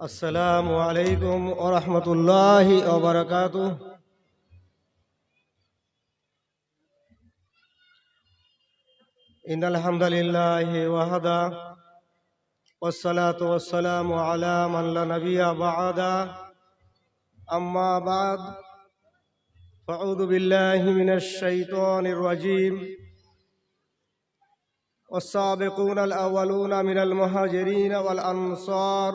السلام عليكم ورحمة الله وبركاته. إن الحمد لله وحده والصلاة والسلام على من لا نبي بعده. أما بعد فأعوذ بالله من الشيطان الرجيم. والسابقون الأولون من المهاجرين والأنصار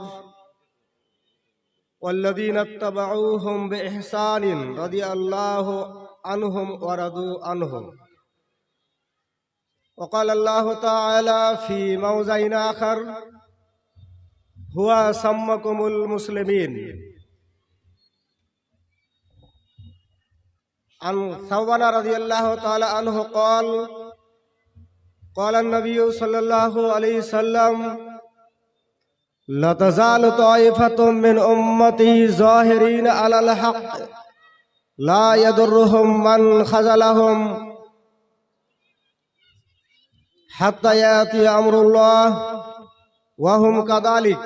والذين اتبعوهم بإحسان رضي الله عنهم ورضوا عنهم. وقال الله تعالى في موضع آخر: هو سمكم المسلمين. عن ثوبان رضي الله تعالى عنه قال: قال النبي صلى الله عليه وسلم: لا تزال طائفة من أمتي ظاهرين على الحق لا يضرهم من خذلهم حتى يأتي أمر الله وهم كذلك.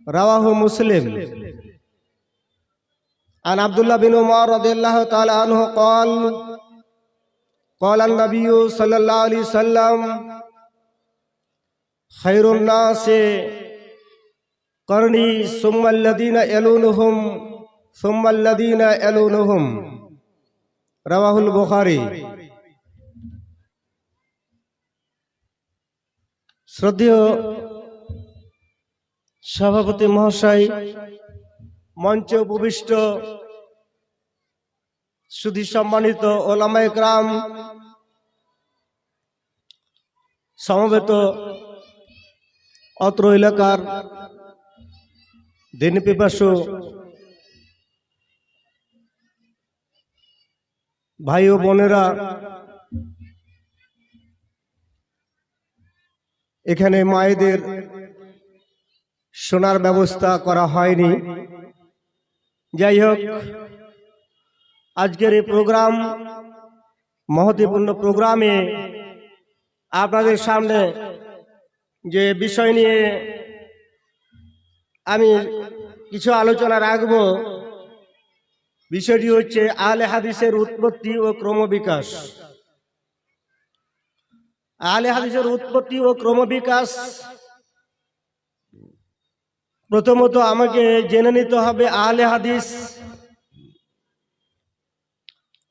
رواه مسلم. عن عبد الله بن عمر رضي الله تعالى عنه قال: قال النبي صلى الله عليه وسلم: خير الناس قرني ثم الذين يلونهم ثم الذين يلونهم. رواه البخاري. শ্রদ্ধেয় সভাপতি মহাশয়, মঞ্চে উপবিষ্ট সুধী সম্মানিত ওলামায়ে কেরাম, সমবেত অত্র এলাকার দিন পিপাসু ভাই ও বোনেরা, এখানে মায়েদের শোনার ব্যবস্থা করা হয়নি। যাই হোক, আজকের এই প্রোগ্রাম, মহত্বপূর্ণ প্রোগ্রামে আপনাদের সামনে যে বিষয় নিয়ে আমি কিছু আলোচনা রাখব, বিষয়টি হচ্ছে আহলে হাদিসের উৎপত্তি ও ক্রমবিকাশ। আহলে হাদিসের উৎপত্তি ও ক্রমবিকাশ, প্রথমত আমাকে জেনে নিতে হবে আহলে হাদিস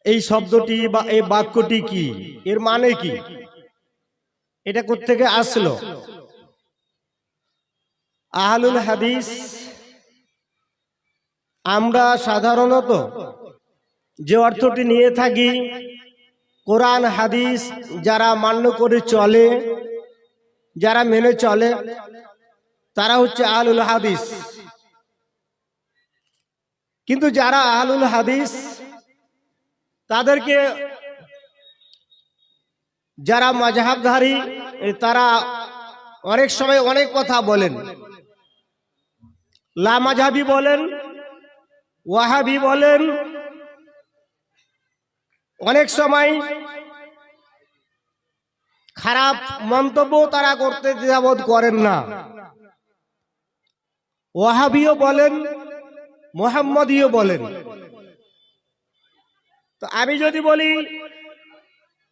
এই শব্দটি বা এই বাক্যটি কি, এর মানে কি, এটা কোত্থেকে আসলো। আহলুল হাদিস আমরা সাধারণত যে অর্থটি নিয়ে থাকি, কোরআন হাদিস যারা মান্য করে চলে, যারা মেনে চলে, তারা হচ্ছে আহলুল হাদিস। কিন্তু যারা আহলুল হাদিস, তাদেরকে যারা মাযহাবধারী, তারা অনেক সময় অনেক কথা বলেন। লামাযহাবী বলেন, ওয়াহাবী বলেন, অনেক সময় খারাপ মন্তব্য তারা করতে দ্বিধাবোধ করেন না। ওয়াহাবীও বলেন, মুহাম্মদীও বলেন। তো আমি যদি বলি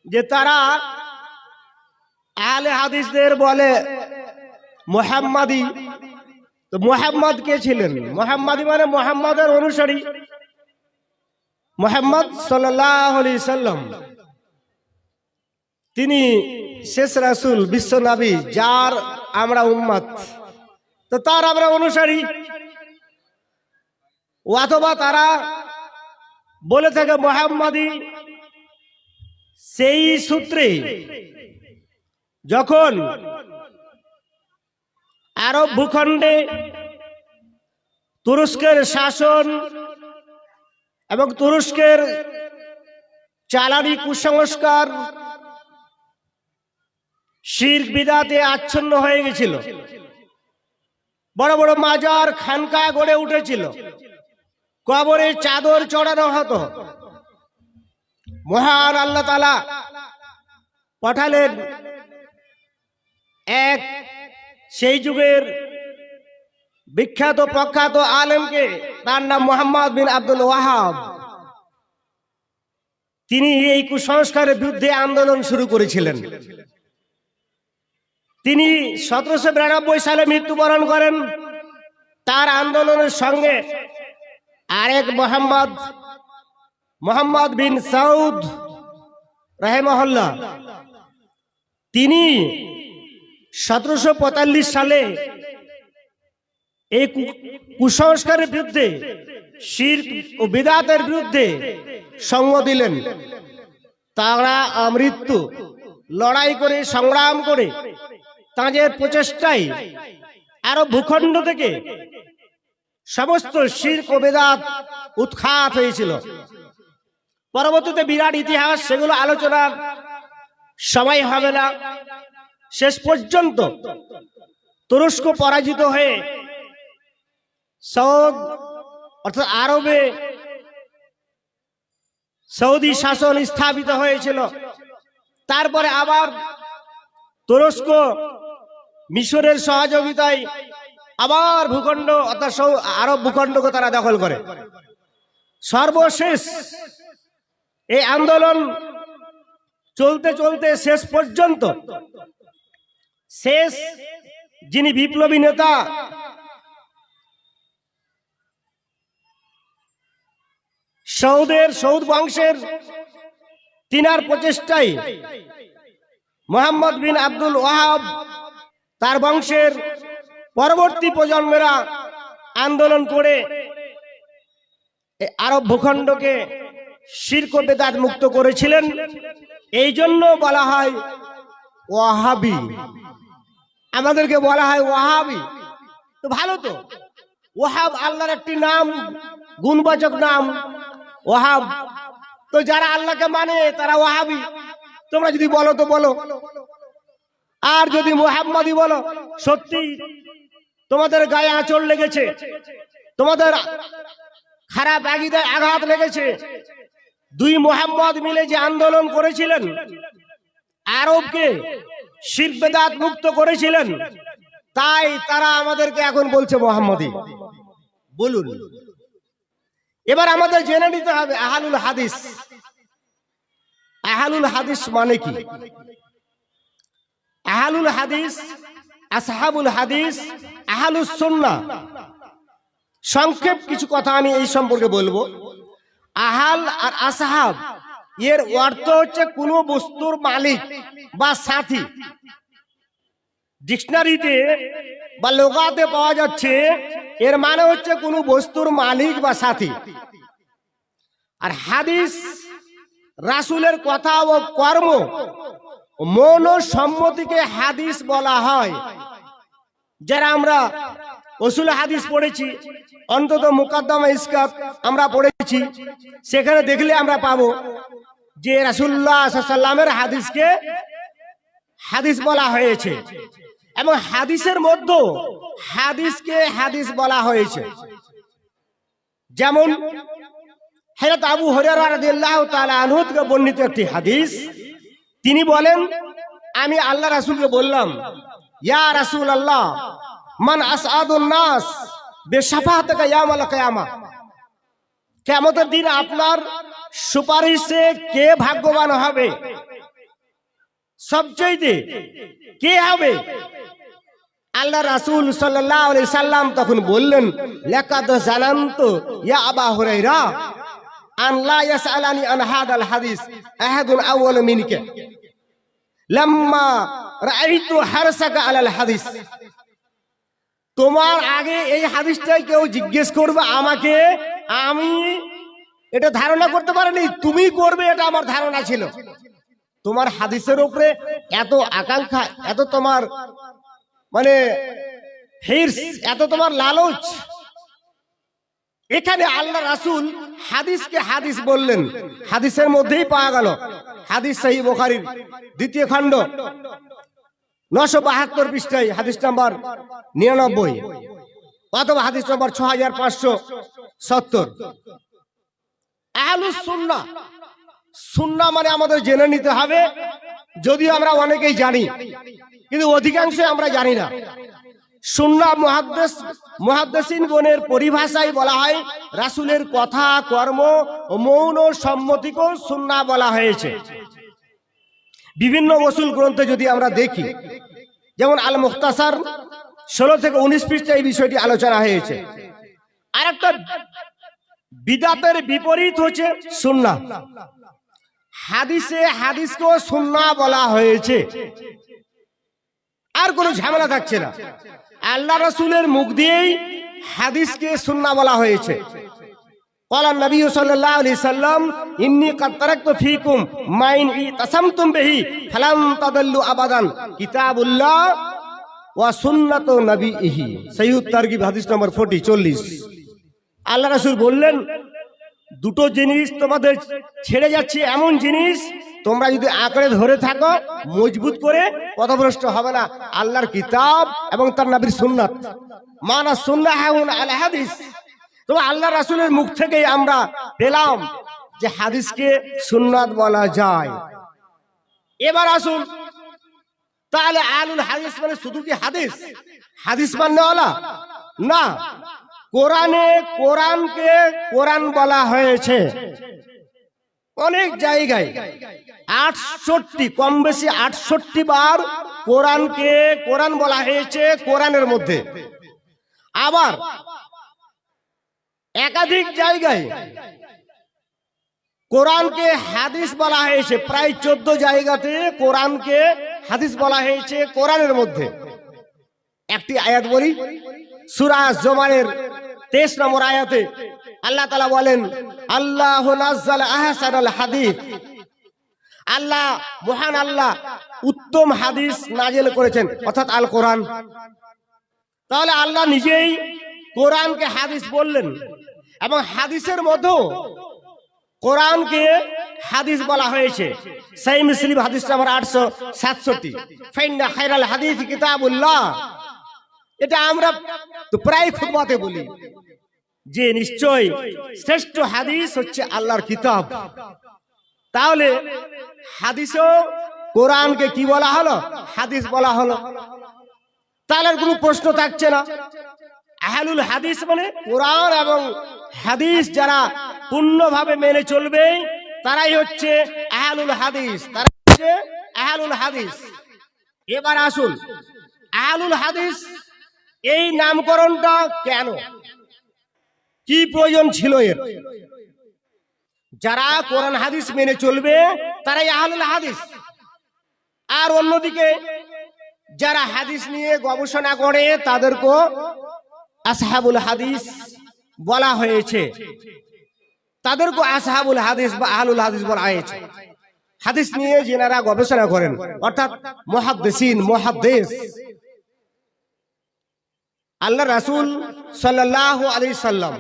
যে তারা আহলে হাদিসদের বলে মুহাম্মাদি, তো মুহাম্মদ কে ছিলেন? মুহাম্মাদি মানে মুহাম্মদের অনুসারী, মুহাম্মদ সাল্লাল্লাহু আলাইহি সাল্লাম। তিনি শেষ রাসূল, বিশ্ব নবী, যার আমরা উম্মত, তো তার আমরা অনুসারী। অথবা তারা বলে থাকে মুহাম্মাদি সেই সূত্রে যখন আরব ভূখণ্ডে তুরস্কের শাসন এবং তুরস্কের চালানি কুসংস্কার শিরক বিদআতে আচ্ছন্ন হয়ে গেছিল, বড় বড় মাজার খানকা গড়ে উঠেছিল, কবরে চাদর চড়ানো হতো। মহান আল্লাহ তাআলা পাঠালেন এক সেই যুগের বিখ্যাত প্রখ্যাত আলেমকে, তার নাম মোহাম্মদ বিন আব্দুল ওয়াহাব। তিনি এই কুসংস্কারের বিরুদ্ধে আন্দোলন শুরু করেছিলেন। তিনি 1792 সালে মৃত্যুবরণ করেন। তার আন্দোলনের সঙ্গে আরেক মোহাম্মদ বিন সৌদ রাহিমাহুল্লাহ, তিনি 1745 সালে এই কুসংস্কারের বিরুদ্ধে, শিরক ও বিদআতের বিরুদ্ধে সঙ্গ দিলেন। তারা আমৃত্যু লড়াই করে, সংগ্রাম করে, তাঁদের প্রচেষ্টায় আরব ভূখণ্ড থেকে সমস্ত শিরক ও বিদআত উৎখাত হয়েছিল। পরবর্তীতে বিরাট ইতিহাস, সেগুলো আলোচনার সময় হবে না। শেষ পর্যন্ত তুরস্ক পরাজিত হয়ে অর্থাৎ আরবে সৌদি শাসন স্থাপিত হয়েছিল। তারপরে আবার তুরস্ক মিশরের সহযোগিতায় আবার ভূখণ্ড অর্থাৎ আরব ভূখণ্ডকে তারা দখল করে। সর্বশেষ এই আন্দোলন চলতে চলতে শেষ পর্যন্ত যিনি বিপ্লবী নেতা, সৌদ বংশের, তিনার প্রচেষ্টায় মোহাম্মদ বিন আব্দুল ওয়াহাব, তার বংশের পরবর্তী প্রজন্মেরা আন্দোলন করে আরব ভূখণ্ডকে শিরক ও বিদআত মুক্ত করেছিলেন। এই জন্য বলা হয় ওয়াহাবি, আমাদেরকে বলা হয় ওয়াহাবি। তো ভালো তো, ওয়াহাব আল্লাহর একটি নাম, গুণবাচক নাম ওয়াহাব। তো যারা আল্লাহকে মানে তারা ওয়াহাবি। তোমরা যদি বলো তো বলো, আর যদি মুহাম্মাদি বলো, সত্যি তোমাদের গায়ে আঁচড় লেগেছে, তোমাদের খারাপ আকীদায় আঘাত লেগেছে। দুই মুহাম্মদ মিলে যে আন্দোলন করেছিলেন, আরবকে শিরক বিদআত মুক্ত করেছিলেন, তাই তারা আমাদেরকে এখন বলছে মুহাম্মাদি। বলুন, এবার আমাদের জেনে নিতে হবে আহলুল হাদিস। আহলুল হাদিস মানে কি? আহলুল হাদিস, আসহাবুল হাদিস, আহলুস সুন্নাহ। সংক্ষেপ কিছু কথা আমি এই সম্পর্কে বলবো। আহাল আর আসহাব এর অর্থ হচ্ছে কোনো বস্তুর মালিক বা সাথী। ডিকশনারিতে বা লোগাতে পাওয়া যাচ্ছে, এর মানে হচ্ছে কোনো বস্তুর মালিক বা সাথী। আর হাদিস রাসূলের কথা ও কর্ম, মন ও সম্মতিকে হাদিস বলা হয়। যারা আমরা উসুল হাদিস পড়েছি, অন্তত মুকদ্দমা ইসকাত আমরা পড়েছি, সেখানে দেখলে আমরা পাবো যে রাসূলুল্লাহ সাল্লাল্লাহু আলাইহি ওয়াসাল্লামের হাদিসকে হাদিস বলা হয়েছে, এবং হাদিসের মধ্যে হাদিসকে হাদিস বলা হয়েছে। যেমন হযরত আবু হুরায়রা রাদিয়াল্লাহু তাআলা আনহু থেকে বর্ণিত একটি হাদিস, তিনি বলেন, আমি আল্লাহ রাসূলকে বললাম, ইয়া রাসূলুল্লাহ, মান আসআদুন নাস বিশাফাআতিকা ইয়াউমাল কিয়ামা। কিয়ামতের দিন আপনার সুপারিশে কে ভাগ্যবান হবে? সবচেয়ে কে হবে? আল্লাহ রাসূল সাল্লাল্লাহু আলাইহি সাল্লাম তখন বললেন, লাকাদ জানান্তু ইয়া আবা হুরায়রা আন লা ইয়াসআলানি আন হাদাল হাদিস আহাদুন আউয়াল মিনকা লাম্মা রাআইতু হারসাকা আলাল হাদিস। তোমার আগে এই হাদিসটাই কেউ জিজ্ঞেস করবে আমাকে, আমি এটা ধারণা করতে পারিনি, তুমি করবে এটা আমার ধারণা ছিল। তোমার হাদিসের উপরে এত আকাঙ্ক্ষা, এত তোমার মানে হিরস, এত তোমার লালচ। এখানে আল্লাহ রাসূল হাদিসকে হাদিস বললেন, হাদিসের মধ্যেই পাওয়া গেল। হাদিস সহিহ বুখারীর 2য় খণ্ড 972 পৃষ্ঠায় হাদিস নাম্বার 99, অথবা হাদিস নাম্বার 6570। আহলুস সুন্নাহ, সুন্নাহ মানে আমাদের জেনে নিতে হবে। যদিও আমরা অনেকেই জানি, কিন্তু অধিকাংশ আমরা জানি না। সুন্নাহ মুহাদ্দিসিন গণের পরিভাষায় বলা হয় রাসূলের কথা, কর্ম ও মৌন সম্মতিকেও সুন্নাহ বলা হয়েছে। বিভিন্ন উসুল গ্রন্থে যদি আমরা দেখি, যেমন আল মুখতাসার 16 থেকে 19 পৃষ্ঠায় এই বিষয়টি আলোচনা হয়েছে। আরেকটা বিদআতের বিপরীত হচ্ছে সুন্নাহ। হাদিসকেও সুন্নাহ বলা হয়েছে, আর কোনো ঝামেলা থাকছে না। আল্লাহ রাসূলের মুখ দিয়েই হাদিসকে সুন্নাহ বলা হয়েছে। ক্বালা নবী সাল্লাল্লাহু আলাইহি সাল্লাম ইন্নী ক্বাদ তারাকতু ফীকুম মা ইন ইতাসামতুম বিহি ফালান তাদাল্লু আবাদান কিতাবুল্লাহ ওয়া সুন্নাতু নবীহি। সহিহ তারগিব হাদিস নম্বর 40। আল্লাহ রাসূল বললেন, দুটো জিনিস তোমাদের ছেড়ে যাচ্ছে, এমন জিনিস তোমরা যদি আঁকড়ে ধরে থাকো মজবুত করে, পথভ্রষ্ট হবে না। আল্লাহর কিতাব এবং তার নবীর সুন্নাত, মানা সুন্নাহুন আল হাদিস। তো আল্লাহ রাসূলের মুখ থেকেই আমরা পেলাম যে হাদিসকে সুন্নাত বলা যায়। এবার আসুন, তাহলে আলুল হাদিস মানে শুধু কি হাদিস মাননেওয়ালা না? কোরআনকে কোরআন বলা হয়েছে অনেক জায়গায়, 68 কম বেশি 68 বার কোরআনকে কোরআন বলা হয়েছে কোরআনের মধ্যে। আবার একাধিক জায়গায় কোরআনকে হাদিস বলা হয়েছে, প্রায় 14 জায়গাতে কোরআনকে হাদিস বলা হয়েছে কোরআনের মধ্যে। একটি আয়াত বলি, সূরা জুমারের 23 নম্বর আয়াতে আল্লাহ তাআলা বলেন, আল্লাহু নাযালা আহসানাল হাদিস। আল্লাহ, মহান আল্লাহ উত্তম হাদিস নাযিল করেছেন, অর্থাৎ আল কোরআন। তাহলে আল্লাহ নিজেই কোরআনকে হাদিস বললেন, এবং হাদিসের মধ্যেও কোরআনকে হাদিস বলা হয়েছে। সহিহ মুসলিম হাদিস নাম্বার 867, ফাইন্না খায়রাল হাদিস কিতাবুল্লাহ। এটা আমরা তো প্রায় খুতবাতে বলি যে নিশ্চয় শ্রেষ্ঠ হাদিস হচ্ছে আল্লাহর কিতাব। তাহলে হাদিসও কোরআনকে কি বলা হলো? হাদিস বলা হলো। তাহলে কোনো প্রশ্ন থাকছে না। আহলুল হাদিস মানে কোরআন এবং হাদিস যারা পূর্ণভাবে মেনে চলবে তারাই হচ্ছে আহলুল হাদিস, তারা হচ্ছে আহলুল হাদিস। এবার আসুন, আহলুল হাদিস এই নামকরণটা কেন, কি প্রয়োজন ছিল এর? যারা কোরআন হাদিস মেনে চলবে তারাই আহলুল হাদিস, আর অন্যদিকে যারা হাদিস নিয়ে গবেষণা করে তাদেরকে আসহাবুল হাদিস বলা হয়েছে। তাদেরকে আসহাবুল হাদিস বা আহলুল হাদিস বলা হয়েছে। হাদিস নিয়ে যারা গবেষণা করেন, অর্থাৎ মুহাদ্দিস। আল্লাহ রাসূল সাল্লাল্লাহু আলাইহি সাল্লাম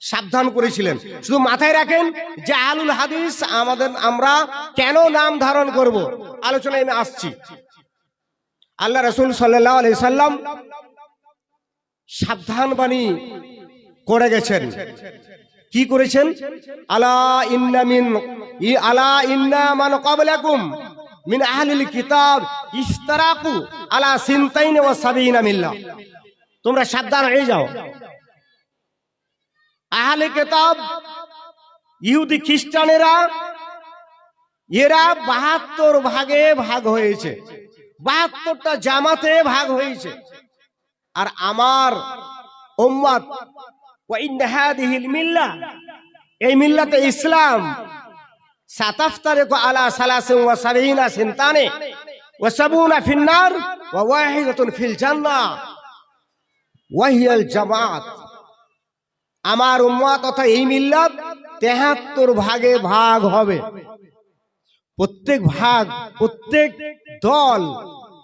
সাবধান করেছিলেন। শুধু মাথায় রাখেন যে আহলুল হাদিস আমরা কেন নাম ধারণ করব, আলোচনায় আমি আসছি। আল্লাহ রাসূল সাল্লাল্লাহু আলাইহি সাল্লাম সাবধান বাণী করে গেছেন। কি করেছেন? আলা ইন্না মান ক্বাবলাকুম মিন আহলিল কিতাব ইফতারাকু আলা সিনতাইন ওয়া সাবিনা মিল্লাহ। তোমরা সাবধান হয়ে যাও, আহলে কিতাব ইহুদি খ্রিস্টানেরা এরা 72 ভাগে ভাগ হয়েছে, 72টা জামাতে ভাগ হয়েছে। আর আমার উম্মত ওয়া ইন্না হাদিহিল মিল্লাহ, এই মিল্লাতে ইসলাম সাতাফতারিকু আলা 73 সিনতানে ওয়া 70 ফিন নার ওয়া ওয়াহিদাতুন ফিল জান্নাহ ওয়া হিয়াল জামাত। আমার উম্মত অর্থাৎ এই মিল্লাত 73 ভাগে ভাগ হবে। প্রত্যেক ভাগ, প্রত্যেক দল,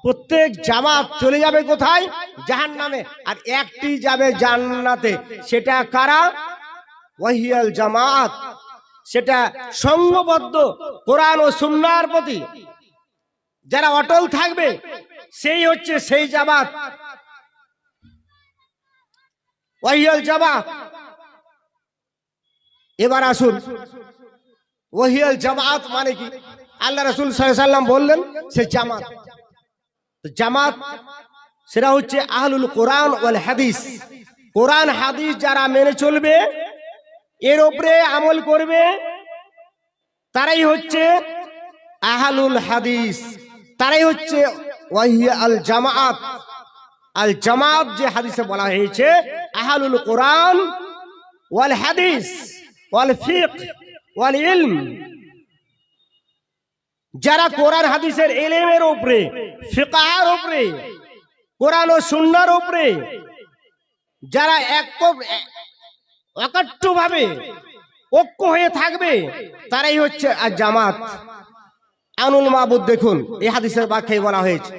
প্রত্যেক জামাত চলে যাবে কোথায়? জাহান্নামে। আর একটি যাবে জান্নাতে। সেটা কারা? ওয়াহিয়াল জামাত। সেটা সংঘবদ্ধ কোরআন ও সুন্নাহর প্রতি যারা অটল থাকবে, সেই হচ্ছে সেই জামাত, ওয়াহিয়াল জামাত। এবার আসুন, ওয়াহিয়াল জামাত মানে কি? আল্লাহ রাসূল সাল্লাল্লাহু আলাইহি সাল্লাম বললেন সে জামাত। জামাত সেটা হচ্ছে আহলুল কোরআন ওয়াল হাদিস। কোরআন হাদিস যারা মেনে চলবে, এর উপরে আমল করবে, তারাই হচ্ছে আহলুল হাদিস, তারাই হচ্ছে ওয়াহিয়া আল জামাআত। আল জামাত যে হাদিসে বলা হয়েছে আহলুল কোরআন ওয়াল হাদিস ওয়াল ফিকহ ওয়াল ইলম, যারা কোরআন হাদিসের ইলমের উপরে, ফিকহের উপরে, কোরআন ও সুন্নাহর উপরে যারা একাট্টভাবে ঐক্য হয়ে থাকবে, তারাই হচ্ছে আর জামাত। আনুল মাবুদ দেখুন, এই হাদিসের ব্যাখ্যায় বলা হয়েছে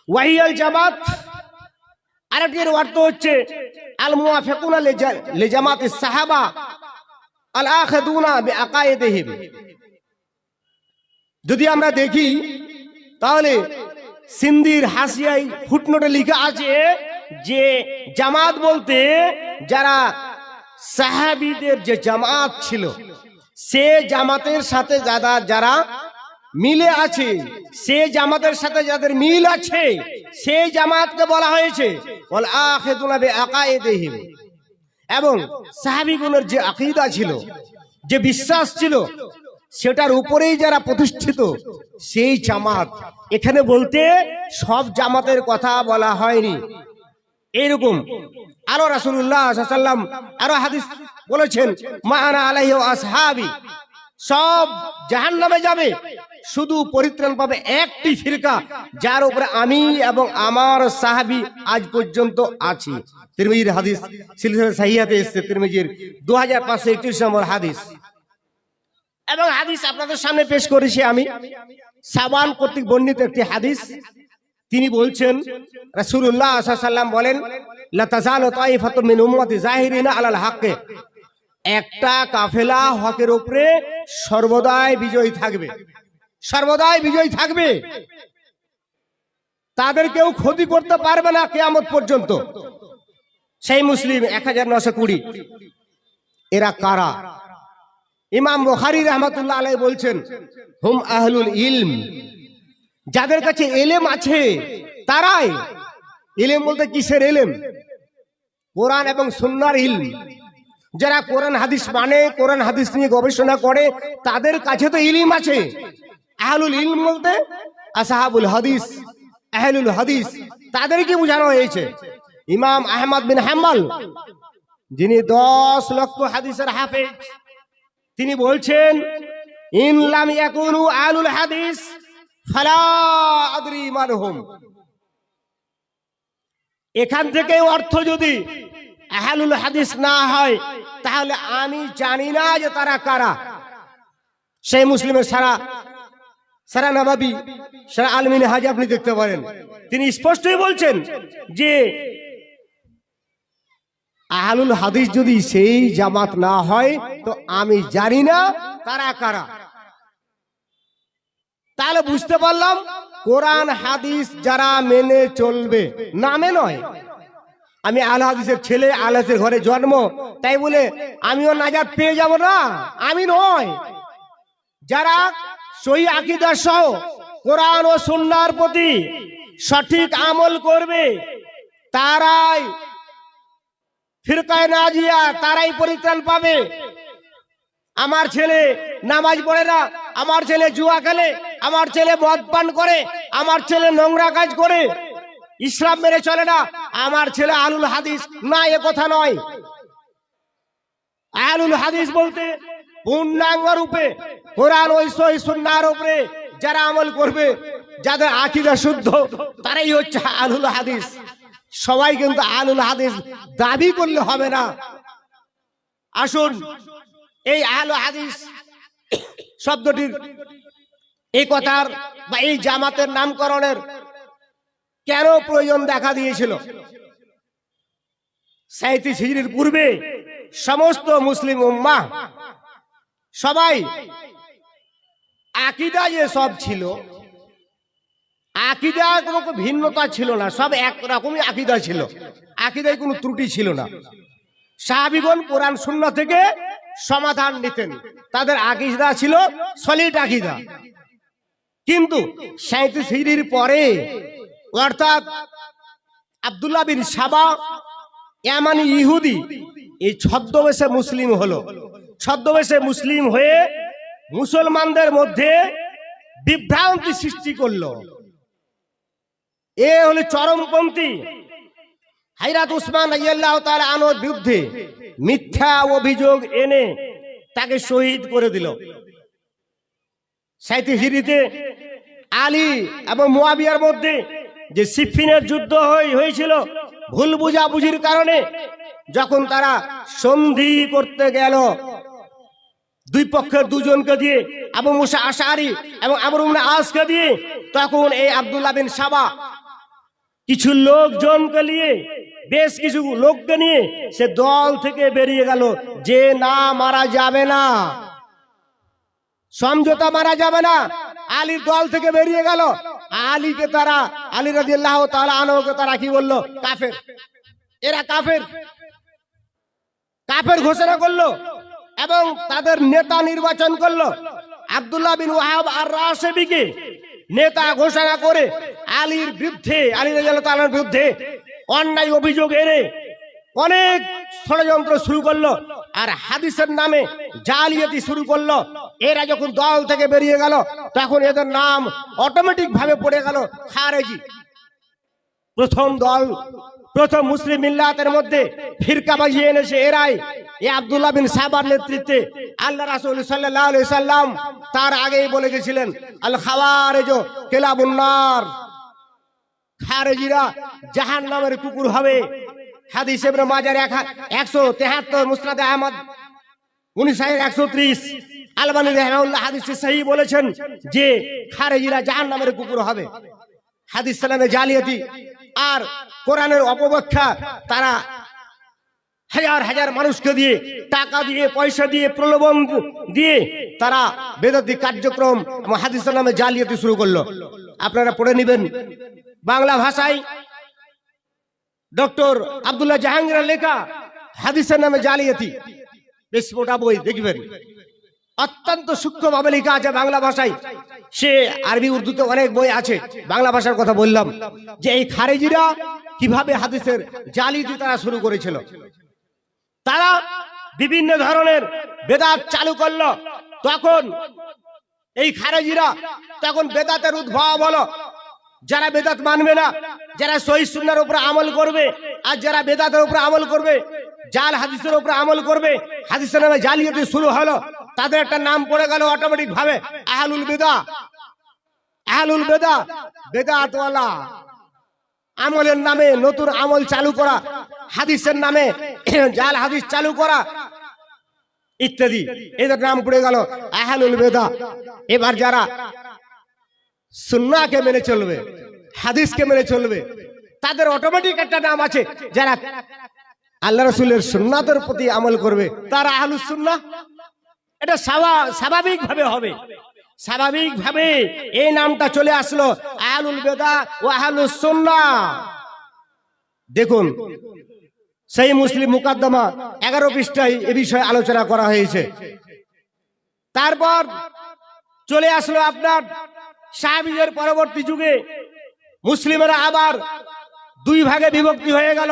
ওয়াহিয়াল জামাত, আরেকটির অর্থ হচ্ছে আল মুওয়াফিকুনা লিজামাতিস সাহাবা আল আখিদুনা বিআকাইদিহিম। যদি আমরা দেখি তাহলে সিন্ধির হাসিয়ায় ফুটনোটে লেখা আছে যে জামাত বলতে যারা সাহাবীদের যে জামাত ছিল, সে জামাতের সাথে যারা মিলে আছে, সে জামাতের সাথে যাদের মিল আছে, সেই জামাতকে বলা হয়েছে ওয়াল আখিদুনা বিআকাইদিহিম। এবং সাহাবীগণের যে আকীদা ছিল, যে বিশ্বাস ছিল, সেটার উপরেই যারা প্রতিষ্ঠিত, সেই জামাত। এখানে বলতে সব জামাতের কথা বলা হয়নি। এইরকম আরো রাসূলুল্লাহ সাল্লাল্লাহু আলাইহি ওয়াসাল্লাম আরো হাদিস বলেছেন মা আনা আলাইহি ওয়া আসহাবি, সব জাহান্নামে যাবে, শুধু পরিত্রাণ পাবে একটি ফিরকা, যার উপরে আমি এবং আমার সাহাবী আজ পর্যন্ত আছি। তিরমিজির হাদিস, সিলসিলা সাহিহাতে এসেছে, তিরমিজির 2531 নম্বর হাদিস। এবং হাদিস আপনাদের সামনে পেশ করেছি আমি, সাবান কর্তৃক বর্ণিত একটি হাদিস। তিনি বলছেন, রাসূলুল্লাহ সাল্লাল্লাহু আলাইহি ওয়াসাল্লাম বলেন লা তাযালু তাইফাতুম মিন উম্মতি যাহিরিনা আলাল হক, একটা কাফেলা হকের উপরে সর্বদাই বিজয়ী থাকবে, সর্বদাই বিজয়ী থাকবে, তাদের কেউ ক্ষতি করতে পারবে না কিয়ামত পর্যন্ত। সেই মুসলিম 1920। এরা কারা? ইমাম বুখারী রাহমাতুল্লাহ আলাইহি বলছেন হুম আহলুল ইলম, যাদের কাছে ইলম আছে তারাই। ইলম বলতে কিসের ইলম? কোরআন এবং সুন্নাহর ইলম। যারা কোরআন হাদিস মানে, কোরআন হাদিস নিয়ে গবেষণা করে, তাদের কাছে তো ইলম আছে। আহলুল ইলম বলতে আসহাবুল হাদিস, আহলুল হাদিস, তাদেরকে বোঝানো হয়েছে। ইমাম আহমদ বিন হাম্বল, যিনি 10 লক্ষ হাদিসের হাফেজ, তিনি বলছেন ইন লাম ইয়াকুনু আহলুল হাদিস ফালা আদরি মানহুম। এখান থেকে অর্থ যদি আহলুল হাদিস না হয়, তাহলে আমি জানি না যে তারা কারা। সেই মুসলিমের সারা নবাবী, সারা আল মিনহাজ আপনি দেখতে পারেন, তিনি স্পষ্টই বলছেন যে আহলুল হাদিস যদি সেই জামাত না হয়, তো আমি জানি না তারা কারা। তাহলে বুঝতে পারলাম কোরআন হাদিস যারা মেনে চলবে, নামে নয়। আমি আল হাদিসের ছেলে, আল হাদিসের ঘরে জন্ম, তাই বলে আমিও নাজাত পেয়ে যাব না, আমি নয়। যারা সহিহ আকীদা সহ কোরআন ও সুন্নাহর প্রতি সঠিক আমল করবে, তারাই ফিরকায়ে নাজিয়া, তারাই পরিত্রাণ পাবে। আমার ছেলে নামাজ পড়ে না, আমার ছেলে জুয়া খেলে, আমার ছেলে মদ পান করে, আমার ছেলে নোংরা কাজ করে, ইসলাম মেনে চলে না, আমার ছেলে আহলুল হাদিস না, এ কথা নয়। আহলুল হাদিস বলতে পূর্ণাঙ্গ রূপে কোরআন ও সহিহ সুন্নাহর উপরে যারা আমল করবে, যাদের আকীদা শুদ্ধ, তারাই হচ্ছে আহলুল হাদিস। সবাই কিন্তু আহলুল হাদিস দাবি করলে হবে না। আসুন, এই আহলুল হাদিস শব্দটির, এই কথার বা এই জামাতের নামকরণের কেন প্রয়োজন দেখা দিয়েছিল? 37 হিজরির পূর্বে সমস্ত মুসলিম উম্মাহ সবাই আকীদা যে সব ছিল, আকীদা কোনো ভিন্নতা ছিল না, সব একরকমই আকীদা ছিল, আকীদায় কোনো ত্রুটি ছিল না। সাহাবীগণ কোরআন সুন্নাহ থেকে সমাধান নিতেন, তাদের আকীদা ছিল সলিড আকীদা। কিন্তু 37 হিজরির পরে অর্থাৎ আব্দুল্লাহ বিন সাবা ইয়ামানি ইহুদি এই ছদ্মবেশে মুসলিম হলো। ছদ্মবেশে মুসলিম হয়ে মুসলমানদের মধ্যে বিভ্রান্তি সৃষ্টি করলো। এ হলো চরমপন্থী। হযরত উসমান রাদিয়াল্লাহু তাআলা আনহুর বিরুদ্ধে মিথ্যা অভিযোগ এনে তাকে শহীদ করে দিল। 37 হিজরিতে আলী এবং মুয়াবিয়ার মধ্যে যে সিফিনের যুদ্ধ হয়েছিল ভুল বুঝাবুঝির কারণে, যখন তারা সন্ধি করতে গেল দুই পক্ষের দুজনকে দিয়ে, আবু মুসা আশআরী এবং আমর ইবনে আসকে দিয়ে, তখন এই আব্দুল্লাহ বিন সাবা কিছু লোকজনকে নিয়ে, বেশ কিছু লোককে নিয়ে সে দল থেকে বেরিয়ে গেল যে না মারা যাবে না, সমঝোতা মারা যাবে না। আলীর দল থেকে বেরিয়ে গেল। আলীকে তারা, আলী রাদিয়াল্লাহু তাআলা আনহুকে তারা কি বললো? কাফের। এরা কাফের, কাফের ঘোষণা করলো এবং তাদের নেতা নির্বাচন করলো। আব্দুল্লাহ বিন ওয়াহাব আর রাশিবিকে নেতা ঘোষণা করে আলীর বিরুদ্ধে, আলী রাদিয়াল্লাহু তাআলার বিরুদ্ধে অন্যায় অভিযোগ এনে অনেক ষড়যন্ত্র শুরু করলো আর হাদিসের নামে জালিয়াতি শুরু করলো। এরা যখন দল থেকে বেরিয়ে গেল তখন এদের নাম অটোমেটিক ভাবে পড়ে গেল খারেজি। প্রথম দল, প্রথম মুসলিম মিল্লাতের মধ্যে ফিরকাবাজি এনেছে এরাই। এই আব্দুল্লাহ বিন সাবার নেতৃত্বে আল্লাহ রাসূল সাল্লাল্লাহু আলাইহি সাল্লাম তার আগেই বলে গেছিলেন, আল খাওয়ারিজ কিলাবুন নার, খারেজিরা জাহান্নামের কুকুর হবে। হাদিস ইবনে মাজাহ 173, মুসনাদে আহমদ 1931, আলবানী রাহিমাহুল্লাহ হাদিসটি সহিহ বলেছেন যে খারেজিরা জাহান্নামের কুকুর হবে। হাদিস সালামে জালিয়াতি আর কোরআনের অপব্যাখ্যা, তারা হাজার হাজার মানুষকে দিয়ে, টাকা দিয়ে, পয়সা দিয়ে, প্রলোভন দিয়ে তারা বেদাতি কার্যক্রম এবং হাদিসের নামে জালিয়াতি শুরু করলো। আপনারা পড়ে নেবেন বাংলা ভাষায় ডক্টর আব্দুল্লাহ জাহাঙ্গীরের লেখা হাদিসের নামে জালিয়াতি, বেশ মোটা বই, দেখবেন অত্যন্ত সূক্ষ্মভাবে লেখা আছে বাংলা ভাষায়। সে আরবি উর্দুতে অনেক বই আছে। বাংলা ভাষার কথা বললাম যে এই খারেজিরা কিভাবে হাদিসের জালিয়াতি তারা শুরু করেছিল। তারা বিভিন্ন ধরনের বেদাত চালু করলো। তখন এই খারেজিরা তখন বেদাতের উদ্ভব হলো। যারা বেদাত মানবে না, যারা সহিহ সুন্নাহর উপর আমল করবে, আর যারা বেদাতের উপর আমল করবে, জাল হাদিসের উপর আমল করবে, হাদিসের নামে জালিয়াতি শুরু হলো। তাদের একটা নাম পড়ে গেল অটোমেটিক ভাবে আহলুল বিদআহ। আহলুল বিদআহ, বেদাতওয়ালা, আমলের নামে নতুন আমল চালু করা, হাদিসের নামে জাল হাদিস চালু করা ইত্যাদি, এদের নাম পড়ে গেল আহলুল বিদআহ। এবার যারা সুন্নাহকে মেনে চলবে, হাদিসকে মেনে চলবে, তাদের অটোমেটিক একটা নাম আছে। যারা আল্লাহ রাসূলের সুন্নাতের প্রতি আমল করবে তারা আহলুস সুন্নাহ। এটা স্বাভাবিক ভাবে হবে, স্বাভাবিক ভাবে এই নামটা চলে আসলো আহলুল বিদআহ ও আহলুস সুন্নাহ। দেখুন সহিহ মুসলিম মুকদ্দমা 11 পৃষ্ঠায় এ বিষয়ে আলোচনা করা হয়েছে। তারপর চলে আসলো আপনার সাহাবীদের পরবর্তী যুগে মুসলিমেরা আবার দুই ভাগে বিভক্তি হয়ে গেল।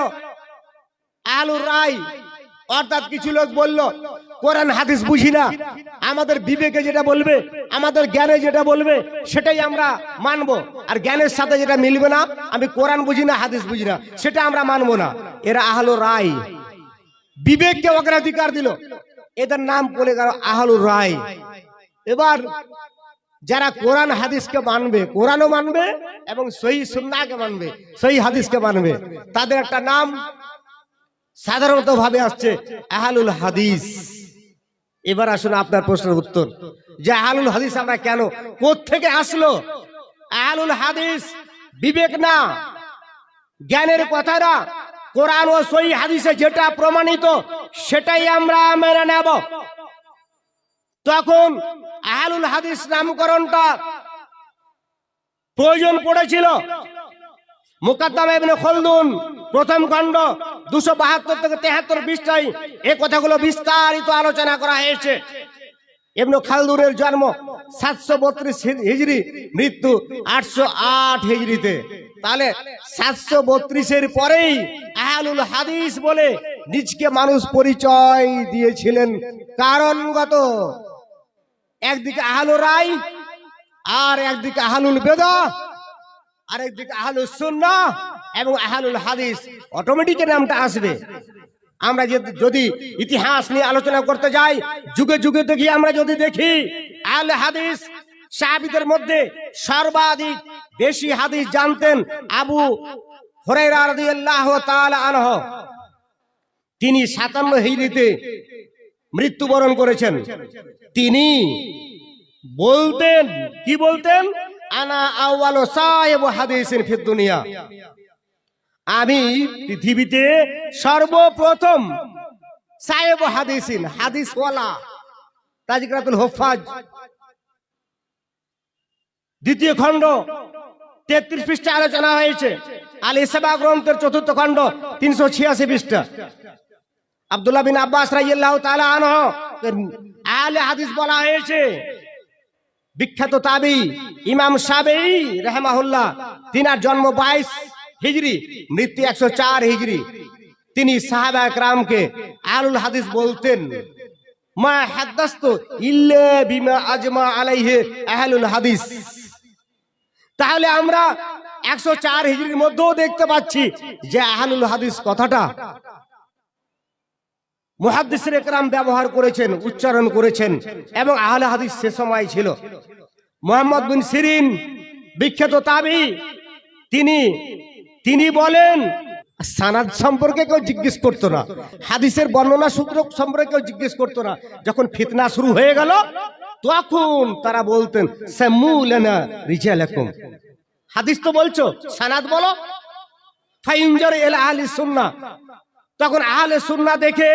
আহলুর রায়, অর্থাৎ কিছু লোক বলল কোরআন হাদিস বুঝি না, আমাদের বিবেকে যেটা বলবে, আমাদের জ্ঞানে যেটা বলবে সেটাই আমরা মানবো, আর জ্ঞানের সাথে যেটা মিলবে না, আমি কোরআন বুঝি না, হাদিস বুঝি না, সেটা আমরা মানবো না। এরা আহলুর রায়, বিবেককে অগ্রাধিকার দিল। এদের নাম বলে গেল আহলুর রায়। এবার যারা কোরআন হাদিসকে মানবে, কোরআনও মানবে এবং সহিহ সুন্নাহকে মানবে, সহিহ হাদিসকে মানবে, তাদের একটা নাম সাধারণত ভাবে আসছে আহলুল হাদিস। এবার আসুন আপনার প্রশ্নের উত্তর, যে আহলুল হাদিস আমরা কেন, কোত্থেকে আসলো? আহলুল হাদিস বিবেক না, জ্ঞানের কথা না, কোরআন ও সহিহ হাদিসে যেটা প্রমাণিত সেটাই আমরা মেনে নেব। তখন আহলুল হাদিস নামকরণটা প্রয়োজন পড়েছিল। মুকদ্দমা ইবনে খলদুন প্রথম খণ্ড 272 থেকে 73 পৃষ্ঠায় এই কথাগুলো বিস্তারিত আলোচনা করা হয়েছে। ইবনে খালদুনের জন্ম 732 হিজরি, মৃত্যু 808 হিজরিতে। তাহলে 732-এর পরেই আহলুল হাদিস বলে নিজকে মানুষ পরিচয় দিয়েছিলেন। কারণগত, একদিকে আহলুর রায়, আর একদিকে আহলুল বেদাহ, আর একদিকে আহলুস সুন্নাহ এবং আহলুল হাদিস। অটোমেটিক নামটা আসবে। আমরা যদি ইতিহাস নিয়ে আলোচনা করতে যাই, যুগে যুগে দেখি, আমরা যদি দেখি আহলে হাদিস সাহাবীদের মধ্যে সর্বাধিক বেশি হাদিস জানতেন আবু হুরায়রা রাদিয়াল্লাহু তাআলা আনহু। তিনি 57 হিজরিতে মৃত্যুবরণ করেছেন। তিনি বলতেন, কি বলতেন? আনা আউয়ালু সাহিবু হাদিসিন ফিদ দুনিয়া, আমি পৃথিবীতে সর্বপ্রথম সাহেবু হাদিসিন, হাদিসওয়ালা, তাজকিরাতুল হুফাজ, 2য় খণ্ড 33 পৃষ্ঠা আলোচনা হয়েছে। আল ইসবা গ্রন্থের 4র্থ খণ্ড 386 পৃষ্ঠা। আব্দুল্লাহ বিন আব্বাস রাদিয়াল্লাহু তাআলা আনহু আহলে হাদিস বলা হয়েছে। বিখ্যাত তাবি ইমাম শাফেঈ রাহিমাহুল্লাহ, তিনার জন্ম 22 হিজরি, মৃত্যু 104 হিজরি। তিনি সাহাবা کرامকে আহলুল হাদিস বলতেন। মা হাদাসতু ইল্লা বিমা আজমা আলাইহি আহলুল হাদিস। তাহলে আমরা 104 হিজরির মধ্যেও দেখতে পাচ্ছি যে আহলুল হাদিস কথাটা মুহাদ্দিসিনে کرام ব্যবহার করেছেন, উচ্চারণ করেছেন, এবং আহলে হাদিস সে সময় ছিল। মুহাম্মদ বিন সিরিন, বিখ্যাত তাবি, তিনি বলেন সানাদ সম্পর্কে কেউ জিজ্ঞেস করতো না, হাদিসের বর্ণনা সূত্র সম্পর্কে কেউ জিজ্ঞেস করতো না। যখন ফিতনা শুরু হয়ে গেল, তখন তারা বলতেন সাম্মু লানা রিজালাকুম, হাদিস তো বলছো, সানাদ বলো। ফাইনজার ইলা আহলি সুন্নাহ, তখন আহলে সুন্নাহ দেখে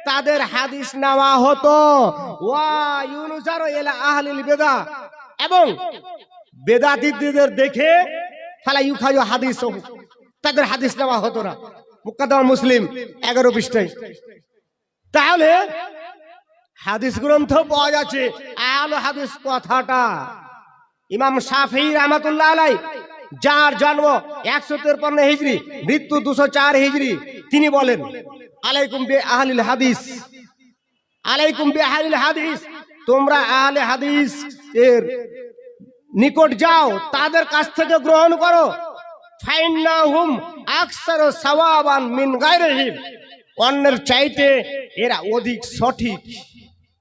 তাদের হাদিস নেওয়া হতো। ওয়া ইউনুজার ইলা আহলিল বিদআহ, এবং বেদাতীদের দেখে ফালা ইউখাজু হাদিস, তাদের হাদিস নেওয়া হতো না। মুকাদ্দামা মুসলিম 11 পৃষ্ঠায়। তাহলে হাদিস গ্রন্থ পাওয়া যাচ্ছে। আহলে হাদিস কথাটা ইমাম শাফেঈ রাহমাতুল্লাহ আলাইহি, যার জন্ম 153 হিজরি, মৃত্যু 204 হিজরি, তিনি বলেন আলাইকুম বি আহলিল হাদিস, আলাইকুম বি আহলিল হাদিস, তোমরা আহলে হাদিস এর নিকট যাও, তাদের কাছ থেকে গ্রহণ করো। ফাইন্নাহুম আকসারু সাওয়াবান মিন গায়রিহিম, অন্যের চাইতে এরা অধিক সঠিক,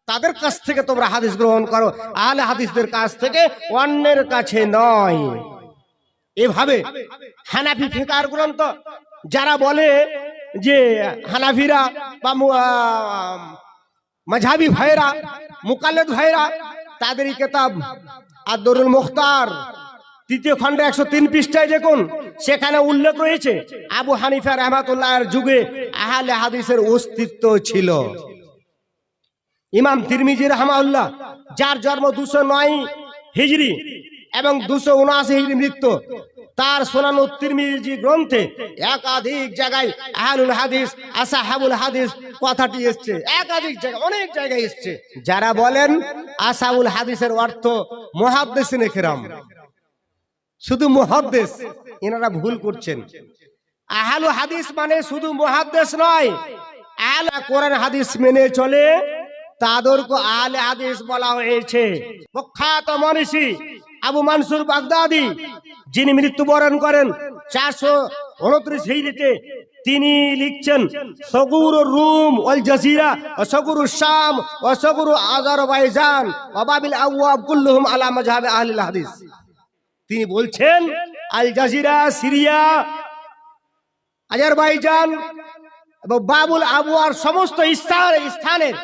তাদের কাছ থেকে তোমরা হাদিস গ্রহণ করো, আহলে হাদিসদের কাছ থেকে, অন্যের কাছে নয়। এভাবে হানাফি ফিকহ গ্রন্থ যারা বলে যে হানাফিরা বা মাযহাবী ভাইরা, মুকাল্লিদ ভাইরা, তাদেরই কিতাব আদ-দুরুল মুখতার 3য় খণ্ডে 103 পৃষ্ঠায় দেখুন, সেখানে উল্লেখ রয়েছে আবু হানিফা রাহমাতুল্লাহর যুগে আহলে হাদিসের অস্তিত্ব ছিল। ইমাম তিরমিজি রাহমাহুল্লাহ, যার জন্ম 209 হিজরি এবং 279 হিজরি মৃত্যু, তার সুনান তিরমিজি গ্রন্থে একাধিক জায়গায় আহলুল হাদিস, আসহাবুল হাদিস কথাটি এসেছে। একাধিক জায়গায়, অনেক জায়গায় এসেছে। যারা বলেন আসহাবুল হাদিসের অর্থ মুহাদ্দিসিনে কেরাম, শুধু মুহাদ্দিস, এনারা ভুল করছেন। আহলুল হাদিস মানে শুধু মুহাদ্দিস নয়, আহলে কোরআন হাদিস মেনে চলে, তাদেরকে আহলে হাদিস বলা হয়েছে। প্রখ্যাত মনীষী আবু মানসুর বাগদাদি, যিনি মৃত্যুবরণ করেন 429 হিজরিতে, তিনি লিখছেন সগুরুর রুম ওয়াল জাজিরা ওয়া সগুরুশ শাম ওয়া সগুরু আযারবাইজান ওয়া বাবিল আওয়াব কুল্লুহুম আলা মাযহাব আহলিল হাদিস। তিনি বলছেন আল জাজিরা, সিরিয়া, আজারবাইজান এবং বাবুল আবওয়ার সমস্ত স্থানের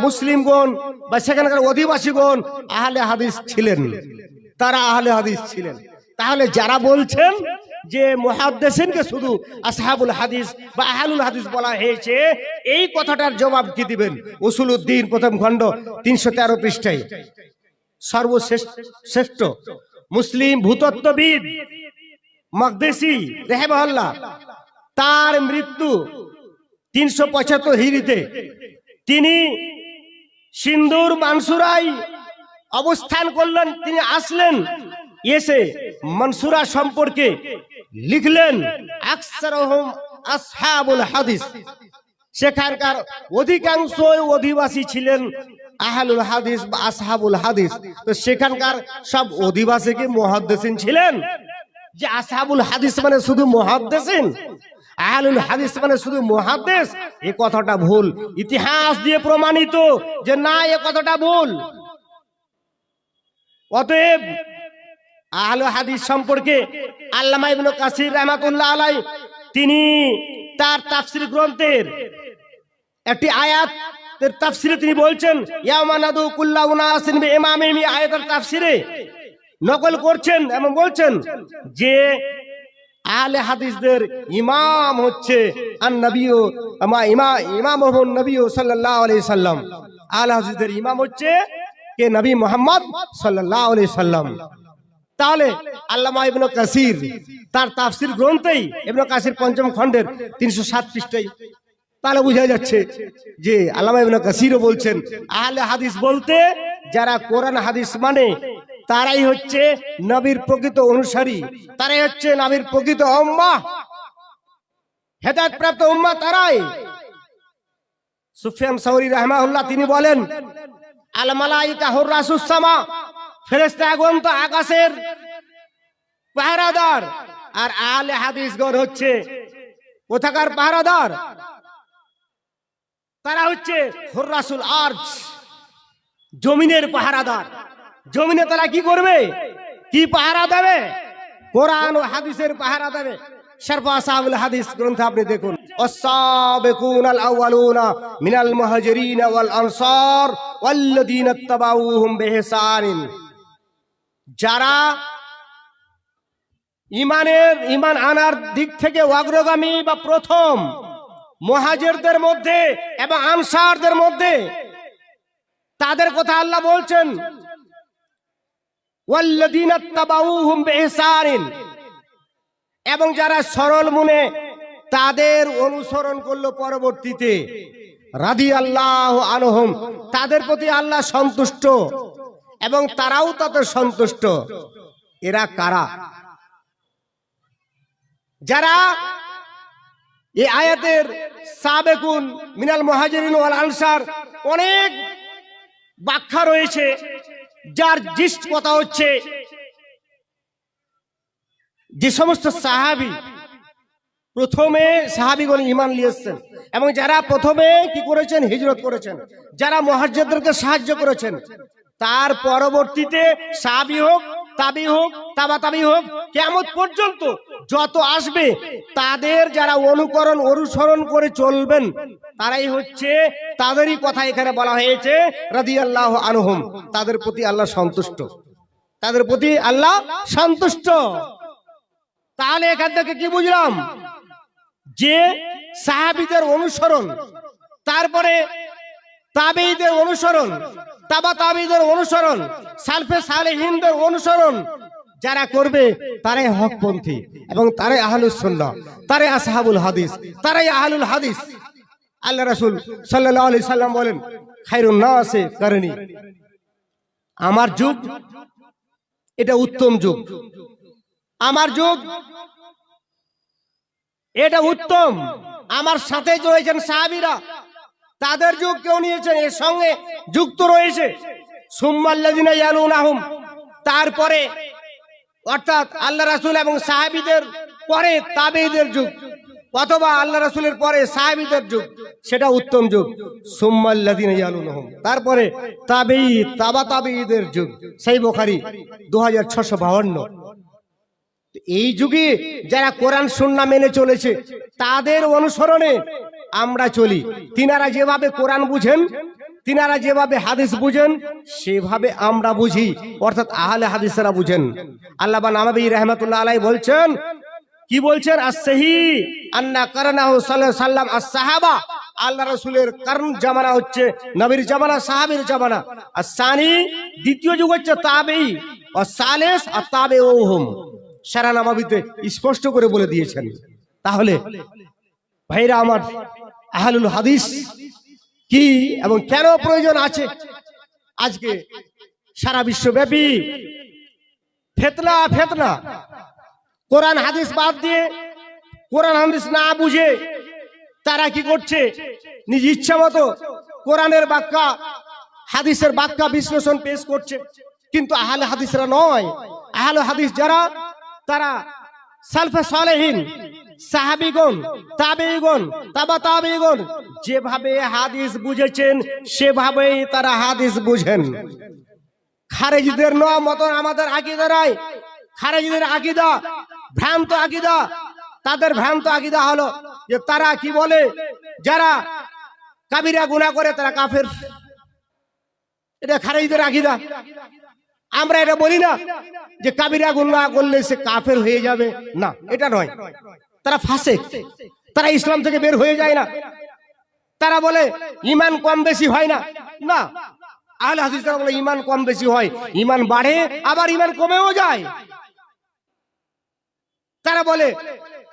মুসলিমগণ বা সেখানকার অধিবাসীগণ আহলে হাদিস ছিলেন, তারা আহলে হাদিস ছিলেন। তাহলে যারা বলছেন যে মুহাদ্দিসিনকে শুধু আসহাবুল হাদিস বা আহলুল হাদিস বলা হয়েছে, এই কথাটার জবাব কি দিবেন? উসুলুদ্দিন 1ম খণ্ড 313 পৃষ্ঠায় সর্বশ্রেষ্ঠ মুসলিম ভূতত্ত্ববিদ মাকদেসি রাহিমাহুল্লাহ, তার মৃত্যু 375 হিজরিতে। তিনি সিন্ধুর মানসুরায় অবস্থান করলেন। তিনি আসলেন, এসে মনসুরা সম্পর্কে লিখলেন আকসারুহুম আসহাবুল হাদিস, সেখানকার অধিকাংশ অধিবাসী ছিলেন আহলুল হাদিস বা আসহাবুল হাদিস। তো সেখানকার সব অধিবাসী কি মুহাদ্দিসিন ছিলেন? যে আসহাবুল হাদিস মানে শুধু মুহাদ্দিসিন, আহলুল হাদিস মানে শুধু মুহাদ্দিস, এই কথাটা ভুল। ইতিহাস দিয়ে প্রমাণিত যে না, এই কথাটা ভুল। অতএব আহলুল হাদিস সম্পর্কে আল্লামা ইবনে কাসির রাহমাতুল্লাহ আলাইহি তিনি তার তাফসীর গ্রন্থের একটি আয়াতের তাফসীরে তিনি বলছেন ইয়াউমা নাদু কুল্লা উনাসিন বিইমামিহিম, আয়াতের তাফসীরে নকল করছেন এবং বলছেন যে আহলে হাদিসদের ইমাম হচ্ছে আন-নবিয়্যু ইমামুহুম নবিয়্যু সাল্লাল্লাহু আলাইহি সাল্লাম। আহলে হাদিসদের ইমাম হচ্ছে কে? নবী মুহাম্মদ সাল্লাল্লাহু আলাইহি সাল্লাম। তাহলে আল্লামা ইবনে কাসির তার তাফসীর গ্রন্থেই ইবনে কাসির পঞ্চম খণ্ডের 307 পৃষ্ঠায়, তাহলে বোঝা যাচ্ছে যে আল্লামা ইবনে কাসিরও বলছেন আহলে হাদিস বলতে যারা কোরআন হাদিস মানে তারাই হচ্ছে নবীর প্রকৃত অনুসারী, তারাই হচ্ছে নবীর প্রকৃত উম্মাহ, হেদায়েত প্রাপ্ত উম্মাহ তারাই। সুফিয়ান সাউরি রাহমাহুল্লাহ তিনি বলেন আল মালাইকা হুরাসুস সামা, ফেরেশতাগণ তো আকাশের পাহারাদার, আর আহলে হাদিসগণ হচ্ছে কোথাকার পাহারাদার? তারা হচ্ছে হুরাসুল আরজ, জমিনের পাহারাদার। জমিনে তারা কি করবে? কি পাহারা দেবে? কোরআন ও হাদিসের পাহারা দেবে। শারফ আসহাবুল হাদিস গ্রন্থে আপনি দেখুন আস-সাবিকুনাল আউয়ালুনা মিনাল মুহাজিরিন ওয়াল আনসার ওয়াল্লাযীনা ইত্তাবাউহুম বিইহসানিন, যারা ঈমান আনার দিক থেকে অগ্রগামী বা প্রথম মুহাজিরদের মধ্যে এবং আনসারদের মধ্যে, তাদের কথা আল্লাহ বলছেন ওয়াল্লাযীনা ইত্তাবাউহুম বিইহসানিন, এবং যারা সরল মনে তাদের অনুসরণ করলো পরবর্তীতে, রাদিয়াল্লাহু আনহুম, তাদের প্রতি আল্লাহ সন্তুষ্ট এবং তারাও তাতে সন্তুষ্ট। এরা কারা? যারা এই আয়াতের সাবেকুন মিনাল মুহাজিরিন ওয়াল আনসার, অনেক ব্যাখ্যা রয়েছে, যার জিস্ট কথা হচ্ছে যে সমস্ত সাহাবী প্রথমে সাহাবীগণ ঈমান নিয়েছেন এবং যারা প্রথমে কি করেছেন? হিজরত করেছেন, যারা মুহাজিরদেরকে সাহায্য করেছেন, তার পরবর্তীতে সাহাবী হোক, তাবি হোক, তাবা তাবি হোক, কিয়ামত পর্যন্ত যত আসবে তাদের যারা অনুসরণ করে চলবেন, তারাই হচ্ছে, তাদেরই কথা এখানে বলা হয়েছে রাদিয়াল্লাহু আনহুম, তাদের প্রতি আল্লাহ সন্তুষ্ট, তাদের প্রতি আল্লাহ সন্তুষ্ট। তাহলে এখান থেকে কি বুঝলাম? যে সাহাবীদের অনুসরণ, তারপরে তাবেঈদের অনুসরণ, তাবা তাবেঈদের অনুসরণ, সালফে সালেহিনদের অনুসরণ যারা করবে তারাই হকপন্থী এবং তারাই আহলুস সুন্নাহ, তারাই আসহাবুল হাদিস, তারাই আহলুল হাদিস। আল্লাহ রাসূল সাল্লাল্লাহু আলাইহি সাল্লাম বলেন খায়রুন নাসি কারনি, আমার যুগ এটা উত্তম যুগ, আমার যুগ এটা উত্তম। আমার সাথে রয়েছেন সাহাবীরা, তাদের যুগ কেউ নিয়েছেন, এর সঙ্গে যুক্ত রয়েছে সুম্মাল্লাযিনা ইয়ালুনাহুম, তারপরে অর্থাৎ আল্লাহ রাসূল এবং সাহাবীদের পরে তাবেঈদের যুগ, অথবা আল্লাহ রাসূলের পরে সাহাবীদের যুগ, সেটা উত্তম যুগ। সুম্মাল্লাযিনা ইয়ালুনাহুম, তারপরে তাবেঈ, তাবা তাবেঈদের যুগ। সহিহ বুখারী 2652। এই যুগে যারা কোরআন সুন্নাহ মেনে চলেছে তাদের অনুসরণে আমরা চলি। তিনারা যেভাবে কোরআন বুঝেন, তিনারা যেভাবে হাদিস বুঝেন, সেভাবে আমরা বুঝি, অর্থাৎ আহলে হাদিসরা বুঝেন। আল্লামা নাওয়াবী রাহমাতুল্লাহ আলাইহি বলছেন, কি বলছেন? as-sahih আন্না কারনাহু সাল্লাল্লাহু আলাইহি সাল্লাম as-সাহাবা, আল্লাহ রাসূলের কারণ জামানা হচ্ছে নবীর জামানা, সাহাবীর জামানা। as-সানি, দ্বিতীয় যুগ হচ্ছে তাবেঈ, as-সালিস at-তাবেউহুম। সারা নববীতে স্পষ্ট করে বলে দিয়েছেন। তাহলে ভাইরা আমার, আহলুল হাদিস কি এবং কেন প্রয়োজন আছে? আজকে সারা বিশ্বব্যাপী ফিতনা ফিতনা কোরআন হাদিস বাদ দিয়ে, কোরআন হাদিস না বুঝে তারা কি করছে, নিজ ইচ্ছা মতো কোরআনের ব্যাখ্যা হাদিসের ব্যাখ্যা বিশ্লেষণ পেশ করছে। কিন্তু আহলে হাদিসরা নয়। আহলে হাদিস যারা, তারা সালফে সালেহিন, সাহাবীগণ, তাবেঈগণ, তাবা তাবেঈগণ যেভাবে হাদিস বুঝেছেন সেভাবেই তারা হাদিস বুঝেন। খারেজিদের মতন আমাদের আকীদা নাই। খারেজিদের আকীদা ভ্রান্ত আকীদা। তাদের ভ্রান্ত আকীদা হলো যে তারা কি বলে, যারা কাবিরা গুনাহ করে তারা কাফের। এটা খারেজিদের আকীদা। আমরা এটা বলি না যে কাবিরা গুনাহ করলে সে কাফের হয়ে যাবে, না, এটা নয়। তারা ফাসিক, তারা ইসলাম থেকে বের হয়ে যায় না। তারা বলে ঈমান কম বেশি হয় না, না, আহলে হাদিসরা বলে ঈমান কম বেশি হয়, ঈমান বাড়ে আবার ঈমান কমেও যায়। তারা বলে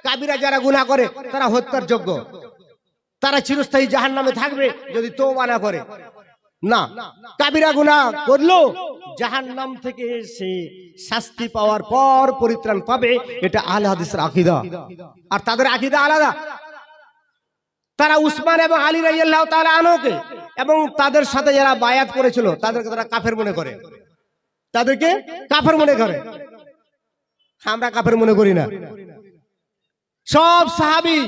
কাবিরা যারা গুনাহ করে তারা হত্যার যোগ্য, তারা চিরস্থায়ী জাহান্নামে থাকবে যদি তওবা না করে। না, কাবিরা গুনাহ করলো জাহান্নাম থেকে সে শাস্তি পাওয়ার পর পরিত্রাণ পাবে, এটা আহলে হাদিসের আকীদা। আর তাদের আকীদা আলাদা। তারা উসমান এবং আলী রাদিয়াল্লাহু তাআলা আনহুকে এবং তাদের সাথে যারা বায়াত করেছিল তাদেরকে তারা কাফের মনে করে, তাদেরকে কাফের মনে করে। আমরা কাফের মনে করি না। সব সাহাবী,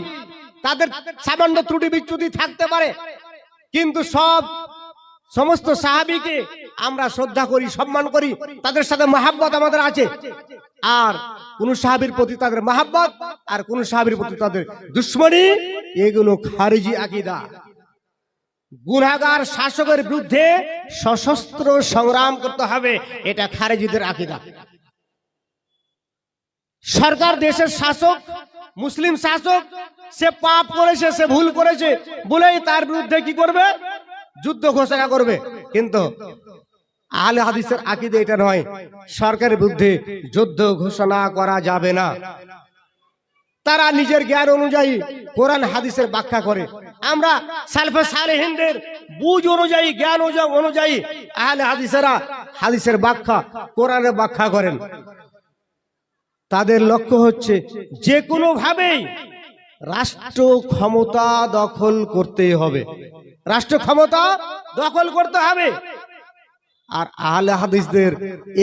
তাদের সামান্য ত্রুটি বিচ্যুতি থাকতে পারে, কিন্তু সমস্ত সাহাবীকে আমরা শ্রদ্ধা করি, সম্মান করি, তাদের সাথে মহব্বত আমাদের আছে। আর কোন সাহাবীর প্রতি তাদের মহব্বত আর কোন সাহাবীর প্রতি তাদের দুশমনী, এগুলো খারিজি আকীদা। গুনাহগার শাসকের বিরুদ্ধে সশস্ত্র সংগ্রাম করতে হবে, এটা খারিজিদের আকীদা। সরকার দেশের শাসক, মুসলিম শাসক, সে পাপ করেছে, সে ভুল করেছে বলেই তার বিরুদ্ধে কি করবে, যুদ্ধ ঘোষণা করবে। কিন্তু আহলে হাদিসের আকীদা এটা নয়, সরকারের বিরুদ্ধে যুদ্ধ ঘোষণা করা যাবে না। তারা নিজের জ্ঞান অনুযায়ী কোরআন হাদিসের ব্যাখ্যা করে। আমরা সালফে সালেহিনদের বুঝ অনুযায়ী, জ্ঞান অনুযায়ী আহলে হাদিসেরা হাদিসের ব্যাখ্যা, কোরআনের ব্যাখ্যা করেন। তাদের লক্ষ্য হচ্ছে যে কোনো ভাবেই রাষ্ট্র ক্ষমতা দখল করতে হবে, রাষ্ট্র ক্ষমতা দখল করতে হবে। আর আহলে হাদিসদের